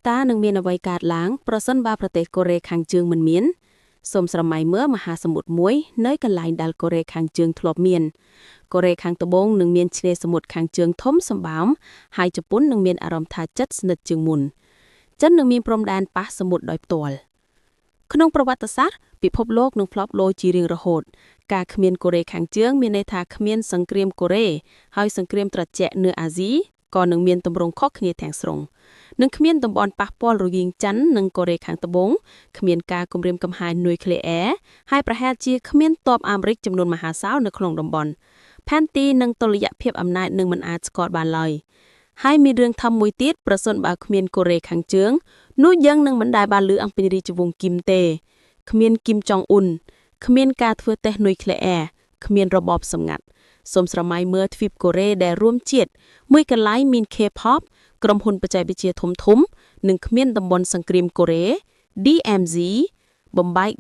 តានឹងមានអ្វីកើតឡើងប្រសិនបើប្រទេសកូរ៉េខាងជើងមិនមានសូមស្រមៃមើលមហាសមុទ្រមួយនៅកន្លែងដែលកូរ៉េខាងជើងធ្លាប់មានកូរ៉េខាងត្បូងនឹងមានឆ្នេរសមុទ្រខាងជើងធំសម្បើមហើយជប៉ុននឹងមានអារម្មណ៍ថាជិតស្និទ្ធជាងមុនចិននឹងមានព្រំដែនប៉ះសមុទ្រដោយផ្ទាល់ក្នុងប្រវត្តិសាស្ត្រពិភពលោកនឹងផ្លាប់ប្ដូរជារៀងរហូតការគ្មានកូរ៉េខាងជើងមានន័យថាគ្មានសង្គ្រាមកូរ៉េហើយសង្គ្រាមត្រជាក់នៅអាស៊ីក៏នឹងមានទម្រង់ខុសគ្នាទាំងស្រុងនឹងគ្មានតំបន់ប៉ះពាល់រវាងចិននិងកូរ៉េខាងត្បូងគ្មានការគំរាមកំហែងនុយក្លេអ៊ែរហើយប្រហែលជាគ្មានទ័ពអាមេរិកចំនួនមហាសាលនៅក្នុងតំបន់ផែនទីនិងតុល្យភាពអំណាចនឹងមិនអាចស្គាល់បានឡើយហើយមានរឿងធំមួយទៀតប្រសិនបើគ្មានកូរ៉េខាងជើងនោះយើងនឹងមិនដែលបានឮអំពីរាជវង្សគីមទេគ្មានគីមចុងអ៊ុនគ្មានការធ្វើតេស្តនុយក្លេអ៊ែរគ្មានរបបសម្ងាត់សូមស្រមៃមើលទ្វីបកូរ៉េដែលរួមជាតិមួយកន្លែងមាន K-pop ក្រុមហ៊ុនបច្ចេកវិទ្យាធំៗនិងគ្មានតំបន់សង្គ្រាមកូរ៉េ DMZ បំបែក